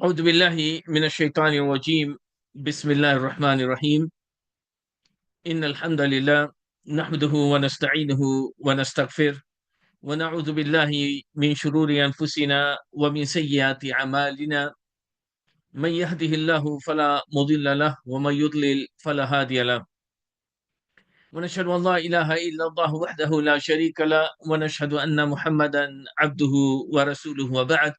أعوذ بالله من الشيطان الرجيم. بسم الله الرحمن الرحيم. إن الحمد لله نحمده ونستعينه ونستغفره ونعوذ بالله من شرور أنفسنا ومن سيئات أعمالنا. من يهده الله فلا مضل له ومن يضلل فلا هادي له. ونشهد أن لا إله إلا الله وحده لا شريك له ونشهد أن محمدا عبده ورسوله وبعد.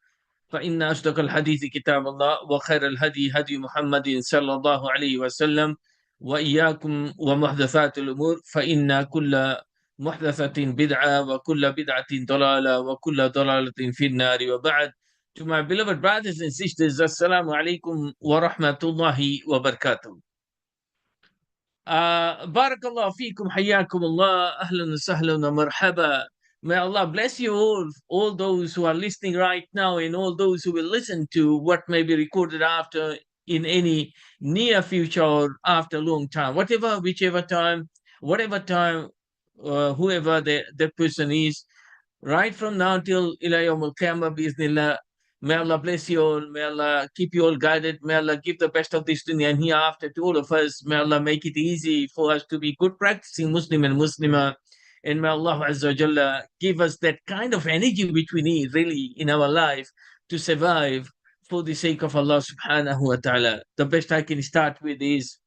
فإن أصدق الحديث كتاب الله وخير الهدي هدي محمد صلى الله عليه وسلم وإياكم ومحدثات الأمور فإن كل محدثة بدعة وكل بدعة ضلالة وكل ضلالة في النار وبعد. To my beloved brothers and sisters, Assalamu alaikum wa rahmatullahi wa barakatuh. Barakallahu feekum, hayyakum Allah, ahlan wa sahlan wa marhaba. May Allah bless you all those who are listening right now, and all those who will listen to what may be recorded after in any near future or after a long time, whichever time, whatever time, whoever the person is, right from now till ila yawm al-qiyamah bi'ithnillah. May Allah bless you all. May Allah keep you all guided. May Allah give the best of this dunya and hereafter to all of us. May Allah make it easy for us to be good practicing Muslim and Muslimah. And may Allah Azza wa Jalla give us that kind of energy which we need really in our life to survive for the sake of Allah subhanahu wa ta'ala. The best I can start with is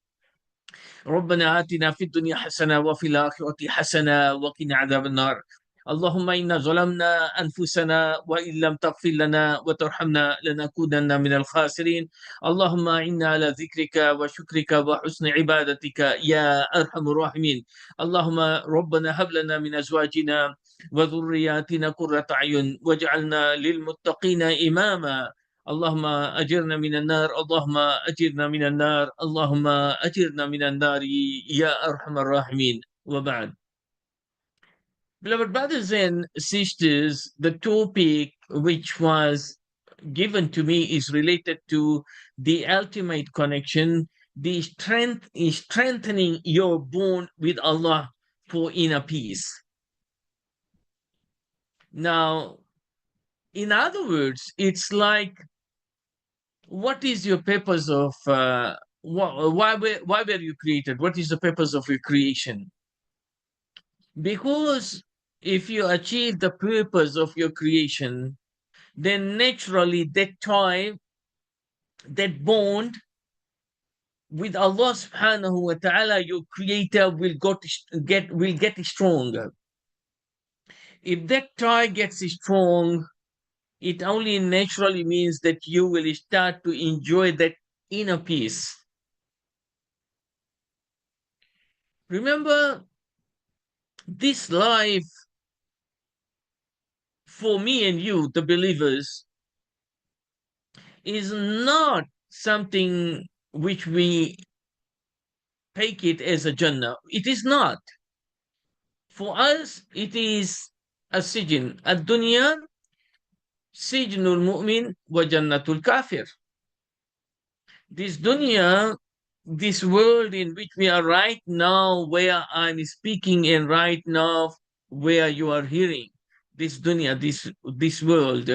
ربنا آتنا في الدنيا حسنة وفي الآخرة حسنة وقنا عذاب النار. اللهم إنا ظلمنا أنفسنا وإن لم تغفر لنا وترحمنا لنكونن من الخاسرين. اللهم إنا على ذكرك وشكرك وحسن عبادتك يا أرحم الراحمين. اللهم ربنا هب لنا من أزواجنا وذرياتنا قرة أعين واجعلنا للمتقين إماما. اللهم أجرنا من النار، اللهم أجرنا من النار، اللهم أجرنا من النار يا أرحم الراحمين. وبعد. Beloved brothers and sisters, the topic which was given to me is related to the ultimate connection, the strengthening your bond with Allah for inner peace. Now, in other words, it's like, what is your purpose of why were you created? What is the purpose of your creation? Because if you achieve the purpose of your creation, then naturally that time, that bond with Allah subhanahu wa ta'ala, your creator, will get stronger. If that tie gets strong, it only naturally means that you will start to enjoy that inner peace. Remember, this life, for me and you, the believers, is not something which we take it as a Jannah. It is not. For us, it is a sijin. Ad-dunya, sijnul mu'min wa jannatul kafir. This dunya, this world in which we are right now, where I'm speaking, and right now where you are hearing, this dunya, this world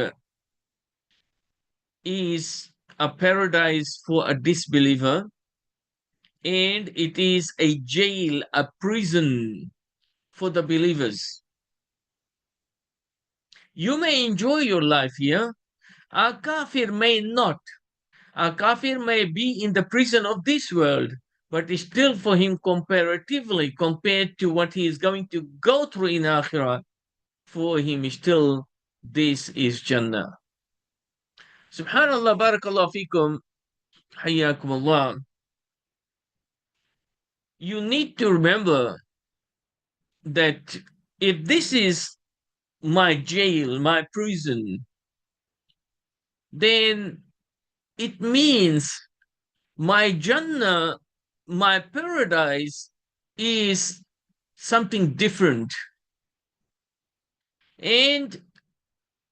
is a paradise for a disbeliever, and it is a jail, a prison for the believers. You may enjoy your life here. A kafir may not. A kafir may be in the prison of this world, but still for him, comparatively, compared to what he is going to go through in Akhirah, for him still this is Jannah. Subhanallah, barakallahu feekum, hayyakum Allah. You need to remember that if this is my jail, my prison, then it means my Jannah, my paradise, is something different. And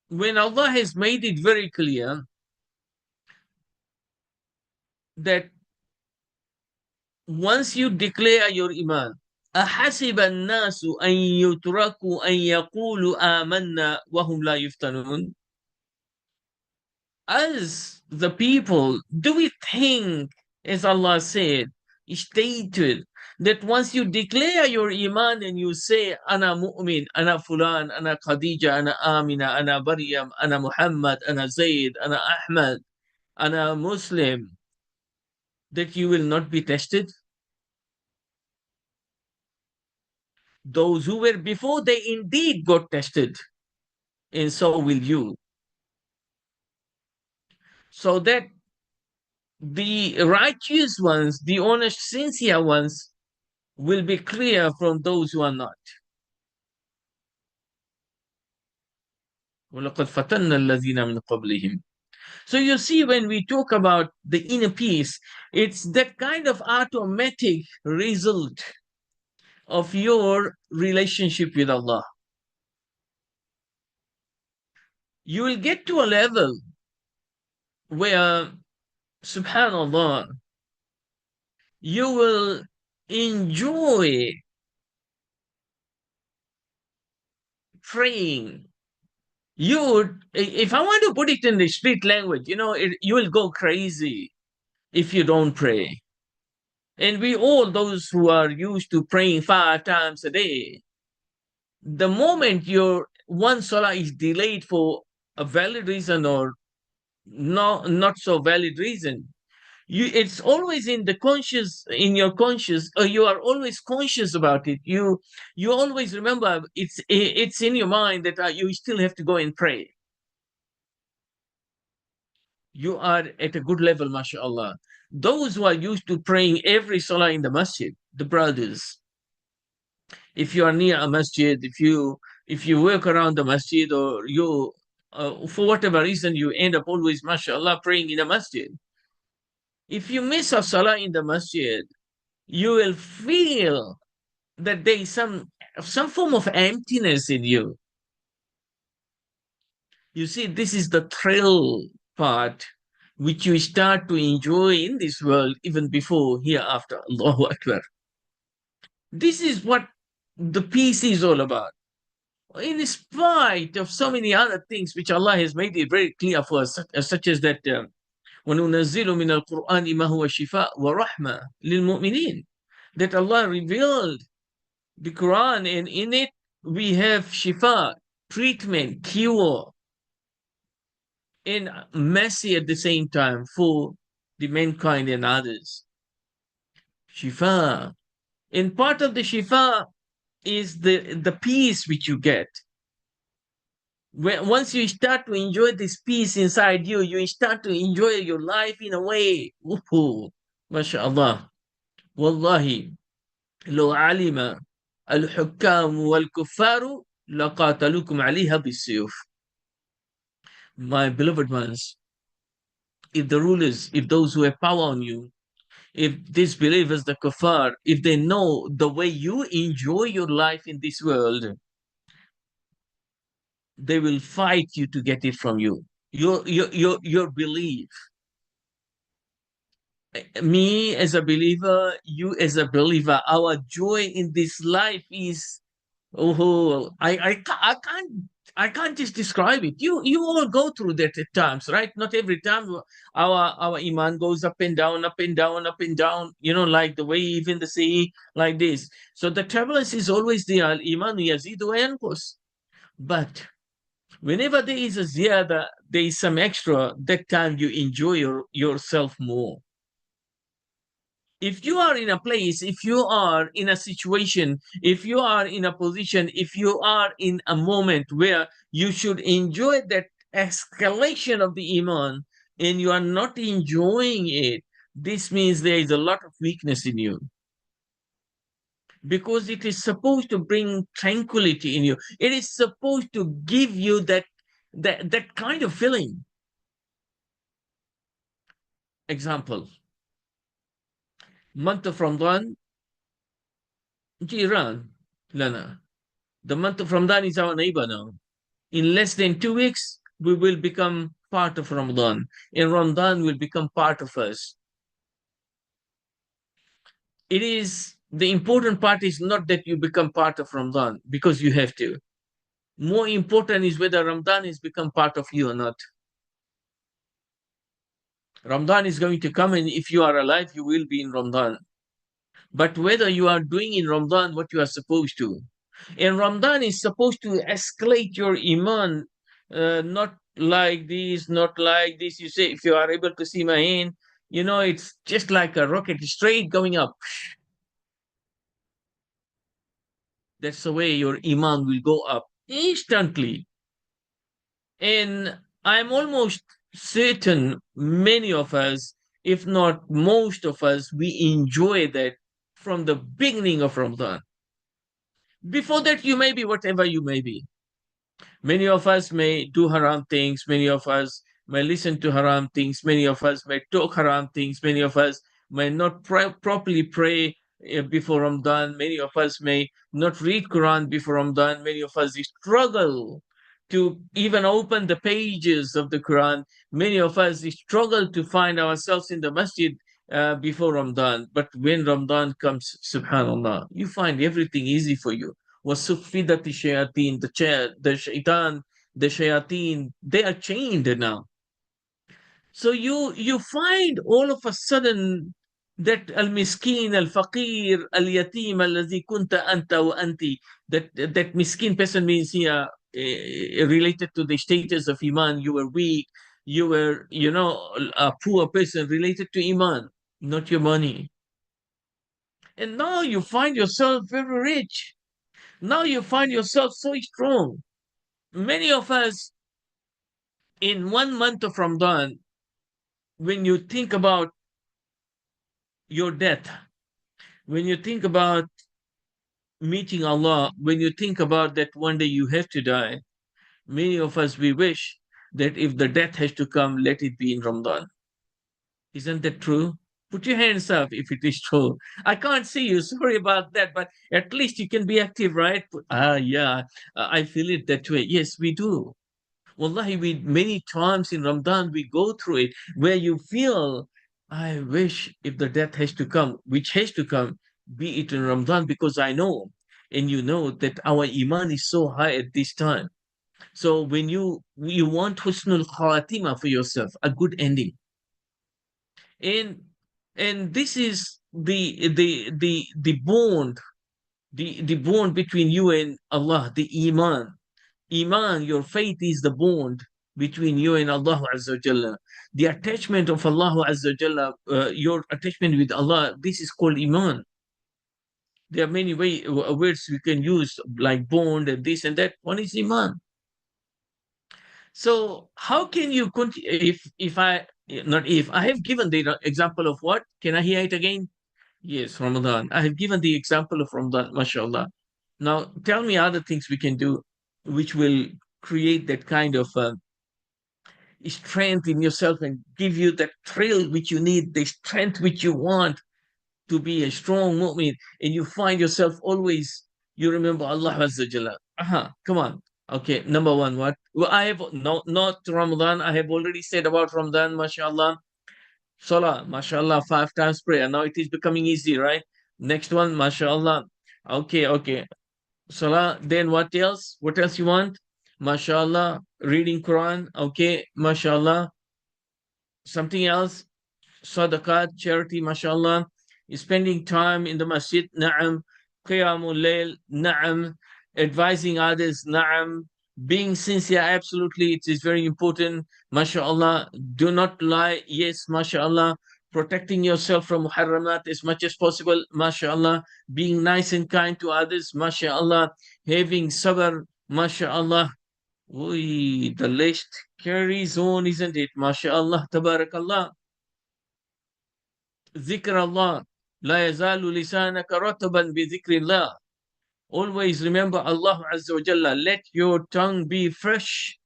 when Allah has made it very clear that once you declare your iman, أحسب الناس أن يتركوا أن يقولوا آمنا وهم لا يفتنون. Us, the people, do we think, as Allah said, stated, that once you declare your iman and you say, Ana mu'min, Ana fulan, Ana Khadija, Ana Amina, Ana Maryam, Ana Muhammad, Ana Zayd, Ana Ahmad, Ana Muslim, that you will not be tested? Those who were before, they indeed got tested, and so will you. So that the righteous ones, the honest, sincere ones, will be clear from those who are not. وَلَقَدْ فَتَنَّا الَّذِينَ مِنْ قَبْلِهِمْ. So you see, when we talk about the inner peace, it's that kind of automatic result of your relationship with Allah. You will get to a level where, subhanallah, you will enjoy praying. If I want to put it in the street language, you will go crazy if you don't pray. And we all, those who are used to praying 5 times a day, the moment your one salah is delayed for a valid reason or not so valid reason, it's always in your conscious, or you are always conscious about it. You always remember, it's in your mind that you still have to go and pray. You are at a good level, mashallah. Those who are used to praying every salah in the masjid, the brothers, if you are near a masjid, if you work around the masjid, or you for whatever reason you end up always, mashallah, praying in a masjid, if you miss a salah in the masjid, you will feel that there is some form of emptiness in you. You see, this is the thrill part which you start to enjoy in this world even before hereafter. Allahu Akbar. This is what the peace is all about. In spite of so many other things which Allah has made it very clear for us, such as that وَنُنَزِّلُ مِنَ الْقُرْآنِ مَا هُوَ شِفَاءٌ وَرَحْمَةٌ لِلْمُؤْمِنِينَ, that Allah revealed the Quran, and in it we have shifa, treatment, cure, and mercy at the same time for the mankind and others. Shifa. And part of the shifa is the peace which you get. Once you start to enjoy this peace inside you, you start to enjoy your life in a way. MashaAllah. Wallahi, لو علم الحكام والكفار لقاتلوكم عليها بالسيوف. My beloved ones, if the rulers, if those who have power on you, if disbelievers, the kuffar, if they know the way you enjoy your life in this world, they will fight you to get it from you. Your belief. Me as a believer, you as a believer, our joy in this life is, I can't just describe it. You all go through that at times, right? Not every time our iman goes up and down, up and down, up and down, like the wave in the sea, like this. So the turbulence is always there. Iman yazidu wa yanqus. But whenever there is a ziyada, there is some extra, that time you enjoy yourself more. If you are in a place, if you are in a situation, if you are in a position, if you are in a moment where you should enjoy that escalation of the iman, and you are not enjoying it, this means there is a lot of weakness in you. Because it is supposed to bring tranquility in you. It is supposed to give you that kind of feeling. Example. Month of Ramadan, Jiran, Lana. The month of Ramadan is our neighbor now. In less than 2 weeks, we will become part of Ramadan. And Ramadan will become part of us. The important part is not that you become part of Ramadan, because you have to. More important is whether Ramadan has become part of you or not. Ramadan is going to come, and if you are alive, you will be in Ramadan. But whether you are doing in Ramadan what you are supposed to, and Ramadan is supposed to escalate your iman, not like this, not like this. You say, if you are able to see my hand, it's just like a rocket straight going up. That's the way your iman will go up instantly. And I'm almost certain many of us, if not most of us, we enjoy that from the beginning of Ramadan. Before that, you may be whatever you may be. Many of us may do haram things. Many of us may listen to haram things. Many of us may talk haram things. Many of us may not properly pray before Ramadan. Many of us may not read Quran before Ramadan. Many of us struggle to even open the pages of the Quran. Many of us struggle to find ourselves in the masjid before Ramadan. But when Ramadan comes, subhanallah, you find everything easy for you. وَصُفِّدَتِ الشَّيَاطِينَ, the shaitan, the shayateen, they are chained now. So you find all of a sudden that al-miskin, al-faqir, al-yatim, alladhi kunta anta wa anti, that miskin person means here related to the status of iman. You were weak, you were, a poor person related to iman, not your money. And now you find yourself very rich. Now you find yourself so strong. Many of us, in 1 month of Ramadan, when you think about your death, when you think about meeting Allah, when you think about that one day you have to die, many of us, we wish that if the death has to come, let it be in Ramadan. Isn't that true? Put your hands up if it is true. I can't see you. Sorry about that, but at least you can be active, right? Yeah, I feel it that way. Yes, we do. Wallahi, we many times in Ramadan we go through it where you feel, I wish if the death has to come, which has to come, be it in Ramadan, because I know, and you know that our iman is so high at this time. So when you want husnul khatima for yourself, a good ending, and this is the bond, the bond between you and Allah, the iman. Iman, your faith, is the bond between you and Allah Azza wa Jalla. The attachment of Allah Azza wa Jalla, your attachment with Allah, this is called Iman. There are many words we can use, like bond and this and that. One is Iman. So how can you continue if I not if I have given the example of what? Can I hear it again? Yes, Ramadan. I have given the example of Ramadan, mashallah. Now tell me other things we can do which will create that kind of strength in yourself and give you that thrill which you need, the strength which you want to be a strong mu'min, and you find yourself always, you remember Allah Azza Jalla. Come on. Okay, number one, what? Well, I have not Ramadan. I have already said about Ramadan, mashallah. Salah, mashallah, 5 times prayer. Now it is becoming easy, right? Next one, mashallah. Okay. Salah, then what else? What else you want? Mashallah, reading Quran. Okay, mashallah. Something else? Sadaqat, charity, mashallah. Spending time in the masjid, na'am. Qiyamul layl, na'am. Advising others, na'am. Being sincere, absolutely, it is very important. Mashallah. Do not lie. Yes, mashallah. Protecting yourself from muharramat as much as possible, mashallah. Being nice and kind to others, mashallah. Having sabr, mashallah. The list carries on, isn't it? MashaAllah, tabarakallah. Zikr Allah. La yazalu lisanaka rataban bi zikrillah. Always remember Allah Azza wa Jalla. Let your tongue be fresh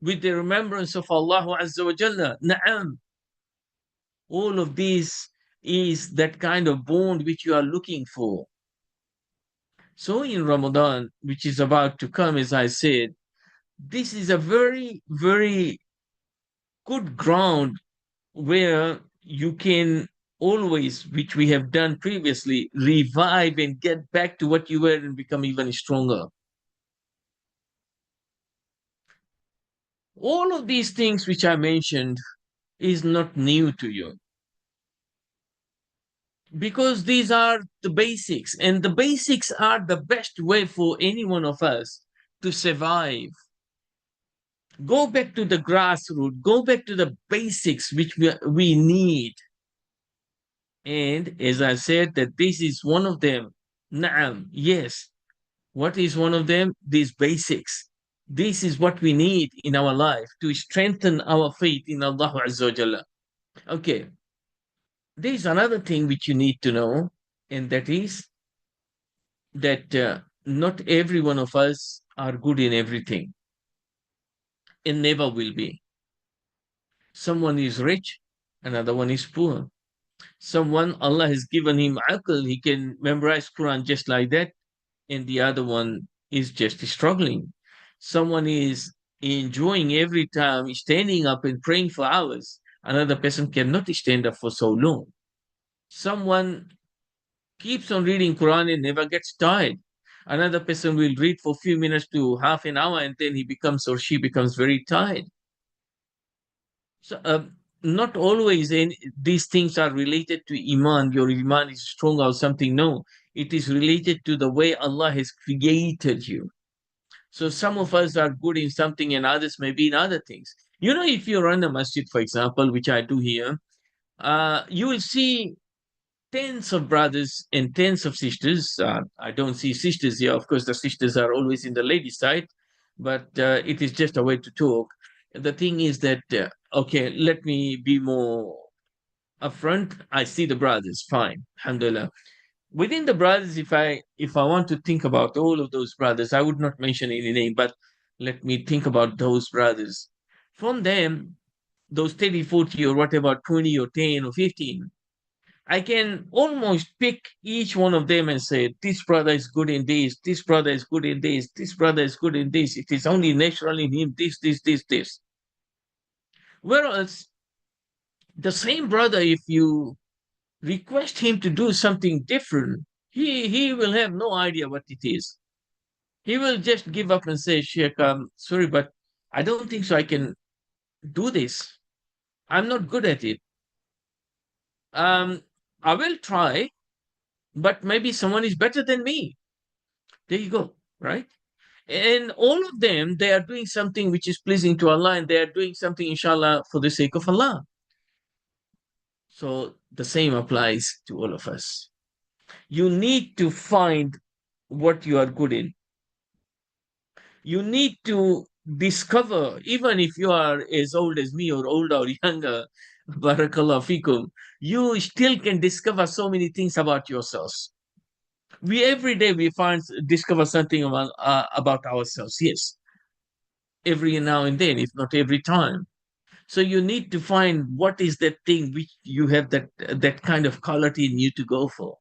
with the remembrance of Allah Azza wa Jalla. Na'am. All of this is that kind of bond which you are looking for. So in Ramadan, which is about to come, as I said, this is a very, very good ground where you can always, which we have done previously, revive and get back to what you were and become even stronger. All of these things which I mentioned, is not new to you, because these are the basics, and the basics are the best way for any one of us to survive. Go back to the grassroots, go back to the basics which we need. And as I said, that this is one of them. Naam, yes. What is one of them? These basics. This is what we need in our life to strengthen our faith in Allah Azza wa Jalla. Okay, there is another thing which you need to know, and that is that not every one of us are good in everything, and never will be. Someone is rich, another one is poor. Someone, Allah has given him aql, he can memorize Quran just like that, and the other one is just struggling. Someone is enjoying every time standing up and praying for hours. Another person cannot stand up for so long. Someone keeps on reading Quran and never gets tired. Another person will read for a few minutes to half an hour, and then he becomes or she becomes very tired. So not always these things are related to Iman. Your Iman is strong or something. No, it is related to the way Allah has created you. So some of us are good in something and others may be in other things. You know, if you run a masjid, for example, which I do here, you will see tens of brothers and tens of sisters. I don't see sisters here. Of course, the sisters are always in the ladies' side, but it is just a way to talk. The thing is that, okay, let me be more upfront. I see the brothers, fine, alhamdulillah. Within the brothers, if I want to think about all of those brothers, I would not mention any name, but let me think about those brothers. From them, those 30, 40, or whatever, 20 or 10 or 15, I can almost pick each one of them and say, this brother is good in this brother is good in this brother is good in this. It is only natural in him, this. Whereas the same brother, if you request him to do something different, he will have no idea what it is. He will just give up and say, Sheikh, sorry, but I don't think so I can do this. I'm not good at it. Um, I will try, but maybe someone is better than me. There you go, right? And all of them, they are doing something which is pleasing to Allah, and they are doing something, inshallah, for the sake of Allah. So the same applies to all of us. You need to find what you are good in. You need to discover, even if you are as old as me or older or younger, barakallah fikum, you still can discover so many things about yourselves. We every day we discover something about ourselves. Yes, every now and then, if not every time. So you need to find what is that thing which you have that kind of quality in you to go for.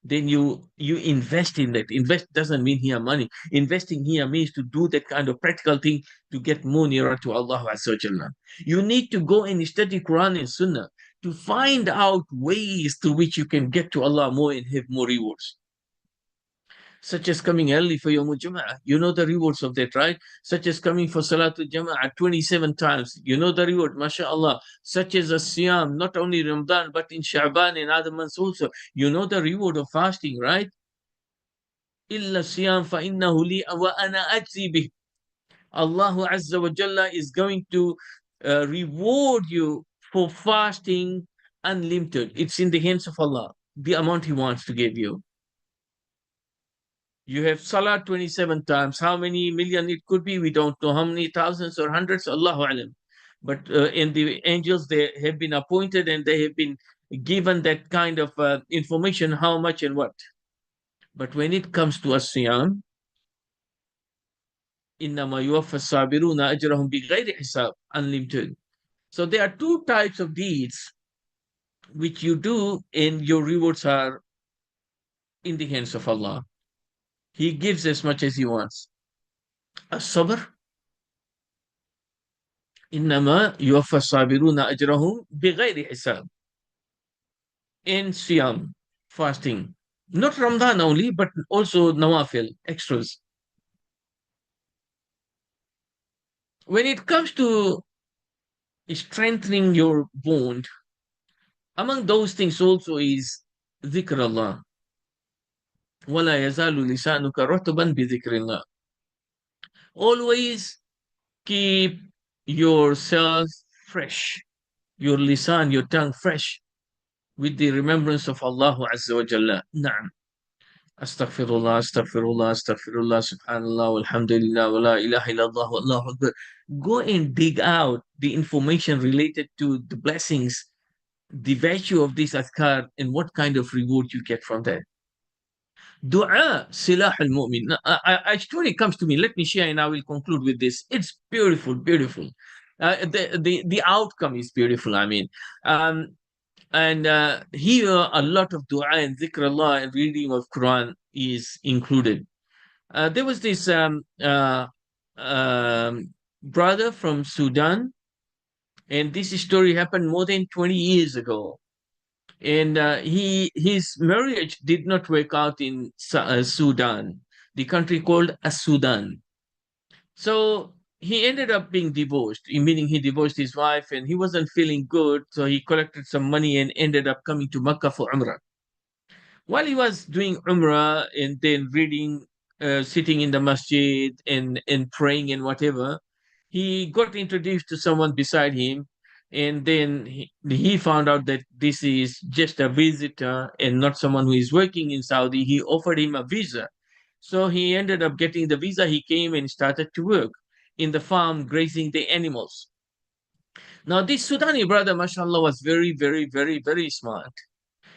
Then you invest in that. Invest doesn't mean here money. Investing here means to do that kind of practical thing to get more nearer to Allah Azza wa Jalla. You need to go and study Quran and Sunnah to find out ways through which you can get to Allah more and have more rewards, such as coming early for Yawmul Jama'ah. You know the rewards of that, right? Such as coming for Salatul Jama'ah 27 times. You know the reward, mashallah. Such as a Siyam, not only Ramadan, but in Sha'ban and other months also. You know the reward of fasting, right? Illa Siyam fa innahu li wa ana ajzi bih. Allah Azza wa Jalla is going to reward you for fasting unlimited. It's in the hands of Allah, the amount He wants to give you. You have Salah 27 times. How many million it could be, we don't know. How many thousands or hundreds, Allahu Alam. But in the angels, they have been appointed and they have been given that kind of information, how much and what. But when it comes to as-siyam, إِنَّمَا يُوَفَّى الصَّابِرُونَ أَجْرَهُمْ بِغَيْرِ حِسَابٍ, unlimited. So there are two types of deeds which you do and your rewards are in the hands of Allah. He gives as much as He wants. As-sabr, إنما يوفى الصابرون أجرهم بغير حساب. In Siyam, fasting, not Ramadan only, but also Nawafil, extras. When it comes to strengthening your bond. Among those things also is ذكر الله. ولا يزال لسانك رطبا بذكر الله. Always keep yourself fresh, your lisan, your tongue fresh with the remembrance of Allah Azza wa Jalla. Na'am. Astaghfirullah, astaghfirullah, astaghfirullah, subhanallah, alhamdulillah, wa la ilaha illallah, wa Allahu Akbar. Go and dig out the information related to the blessings, the virtue of this adhkar, and what kind of reward you get from that. Dua silah al-mu'min. A story comes to me. Let me share and I will conclude with this. It's beautiful, beautiful. The outcome is beautiful. I mean, um, and here a lot of dua and zikrullah and reading of Quran is included. There was this brother from Sudan, and this story happened more than 20 years ago. And his marriage did not work out in Sudan, the country called Sudan. So he ended up being divorced, meaning he divorced his wife, and he wasn't feeling good. So he collected some money and ended up coming to Makkah for Umrah. While he was doing Umrah and then reading, sitting in the masjid and praying and whatever, he got introduced to someone beside him. And then he found out that this is just a visitor and not someone who is working in Saudi. He offered him a visa. So he ended up getting the visa. He came and started to work in the farm, grazing the animals. Now, this Sudani brother, mashallah, was very, very, very, very smart.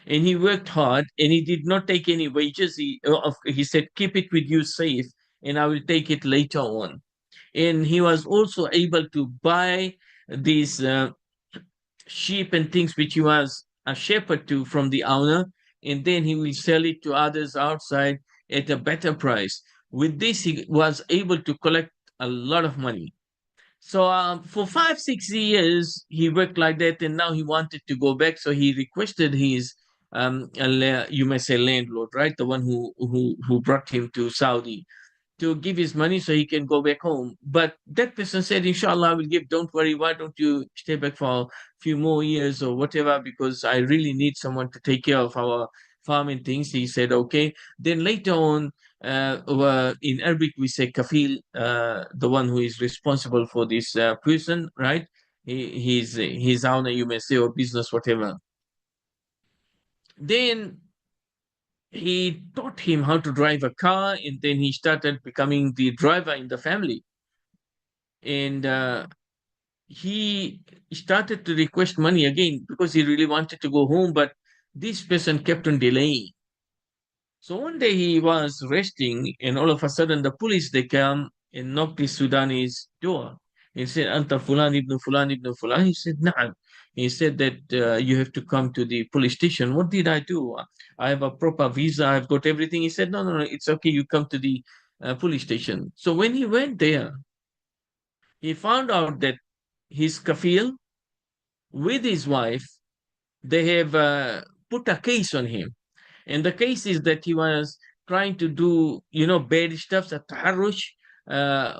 And he worked hard and he did not take any wages. He said, keep it with you safe and I will take it later on. And he was also able to buy these sheep and things which he was a shepherd to from the owner, and then he will sell it to others outside at a better price. With this, he was able to collect a lot of money. So for 5, 6 years, he worked like that, and now he wanted to go back. So he requested his, you may say, landlord, right, the one who brought him to Saudi, to give his money so he can go back home. But that person said, Inshallah, I will give. Don't worry. Why don't you stay back for a few more years or whatever? Because I really need someone to take care of our farming things. He said, okay. Then later on, in Arabic, we say kafil, the one who is responsible for this person, right? His owner, you may say, or business, whatever. Then he taught him how to drive a car, and then he started becoming the driver in the family. And he started to request money again because he really wanted to go home, but this person kept on delaying. So one day he was resting, and all of a sudden the police, they come and knocked the Sudanese door. He said, Anta Fulan ibn Fulan ibn Fulan. He said, Na'am. He said that you have to come to the police station. What did I do? I have a proper visa. I've got everything. He said, no, no, no, it's okay. You come to the police station. So when he went there, he found out that his kafil with his wife, they have put a case on him. And the case is that he was trying to do, bad stuff, taharrush,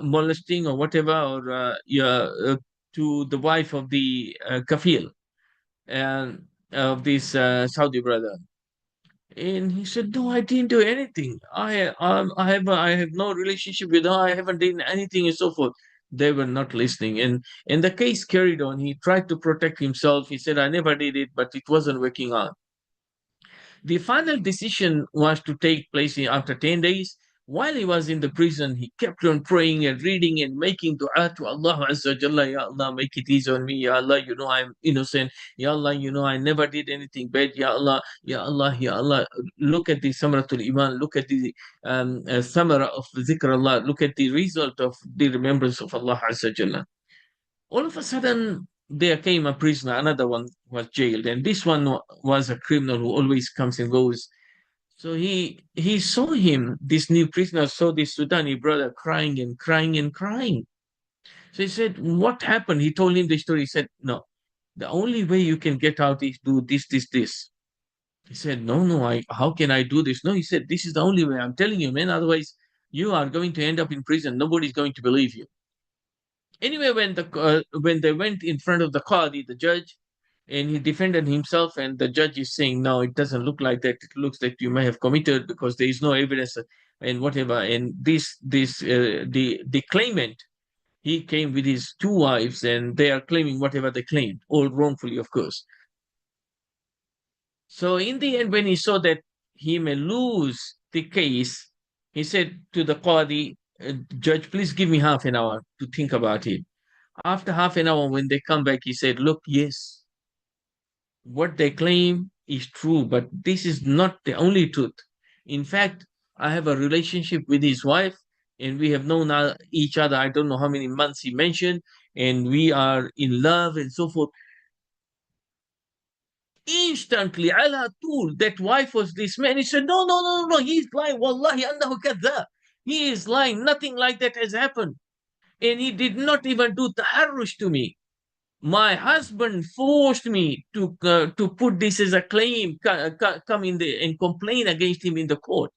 molesting or whatever, or to the wife of the kafil and of this Saudi brother. And he said, "No, I didn't do anything. I have no relationship with her. I haven't done anything," and so forth. They were not listening, and the case carried on. He tried to protect himself. He said, "I never did it, but it wasn't working out." The final decision was to take place after 10 days. While he was in the prison, he kept on praying and reading and making dua to Allah Azza wa Jalla. Ya Allah, make it easy on me. Ya Allah, I'm innocent. Ya Allah, I never did anything bad. Ya Allah, Ya Allah, Ya Allah. Look at the Samaratul Iman. Look at the Samara of Zikr Allah. Look at the result of the remembrance of Allah Azza wa Jalla. All of a sudden, there came a prisoner, another one was jailed, and this one was a criminal who always comes and goes. So he saw him, this new prisoner saw this Sudani brother crying and crying and crying. So he said, "What happened?" He told him the story. He said, "No, the only way you can get out is do this, this, this." He said, "No, no, how can I do this?" No, he said, "This is the only way. I'm telling you, man. Otherwise, you are going to end up in prison. Nobody's going to believe you." Anyway, when they went in front of the Qadi, the judge, and he defended himself, and the judge is saying, no, it doesn't look like that. It looks like you may have committed because there is no evidence and whatever. And the claimant, he came with his two wives, and they are claiming whatever they claimed, all wrongfully, of course. So in the end, when he saw that he may lose the case, he said to the Qadi, Judge, please give me half an hour to think about it. After half an hour, when they come back, he said, look, yes, what they claim is true, but this is not the only truth. In fact, I have a relationship with his wife, and we have known each other, I don't know how many months he mentioned, and we are in love and so forth. Instantly, ala tool, that wife was this man. He said, no, no, no, no, he's lying. Wallahi, annahu kadhab. He is lying. Nothing like that has happened. And he did not even do taharrush to me. My husband forced me to put this as a claim, come in there and complain against him in the court.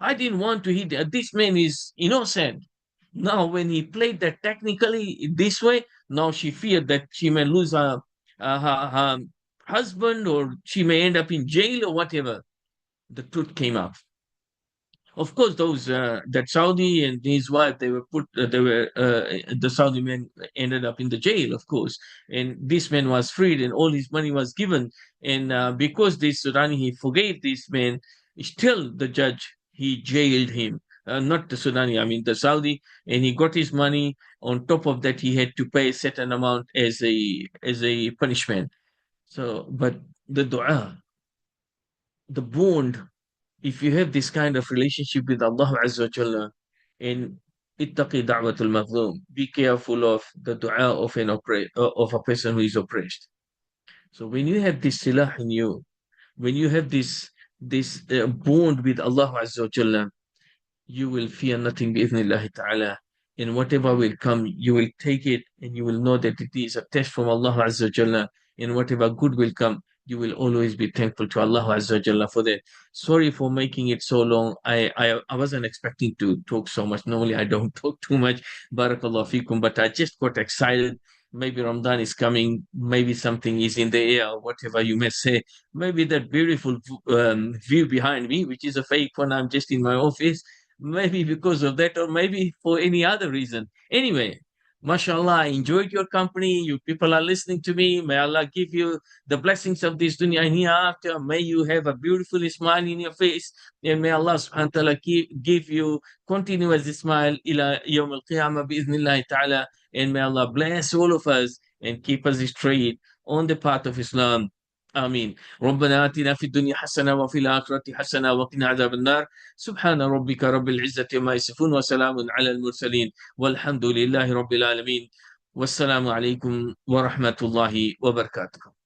I didn't want to hit. This man is innocent. Now, when he played that technically this way, now she feared that she may lose her husband, or she may end up in jail or whatever. The truth came out. Of course, those that Saudi and his wife, they were the Saudi man ended up in the jail, of course, and this man was freed and all his money was given. And because this Sudani, he forgave this man, still the judge, he jailed him. Not the Sudani, I mean the Saudi, and he got his money. On top of that, he had to pay a certain amount as a punishment. So, but the dua, the bond, if you have this kind of relationship with Allah Azza wa Jalla, and ittaqi da'watul mazlum, be careful of the dua of of a person who is oppressed. So when you have this silah in you, when you have this bond with Allah Azza wa Jalla, you will fear nothing bi'ithnillahi ta'ala. And whatever will come, you will take it, and you will know that it is a test from Allah Azza wa Jalla. And whatever good will come, you will always be thankful to Allah Azza wa Jalla for that. Sorry for making it so long. I wasn't expecting to talk so much. Normally I don't talk too much. Barakallah fikum, but I just got excited. Maybe Ramadan is coming, maybe something is in the air, whatever you may say. Maybe that beautiful view behind me, which is a fake one, I'm just in my office, maybe because of that, or maybe for any other reason. Anyway, mashallah, I enjoyed your company. You people are listening to me. May Allah give you the blessings of this dunya and hereafter. May you have a beautiful smile in your face. And may Allah subhanahu wa ta'ala give you continuous smile ila yawm al-qiyamah bi'idhnillahi ta'ala. And may Allah bless all of us and keep us straight on the path of Islam. آمين. ربنا آتنا في الدنيا حسنة وفي الآخرة حسنة وقنا عذاب النار. سبحان ربك رب العزة عما يصفون وسلام على المرسلين والحمد لله رب العالمين. والسلام عليكم ورحمة الله وبركاته.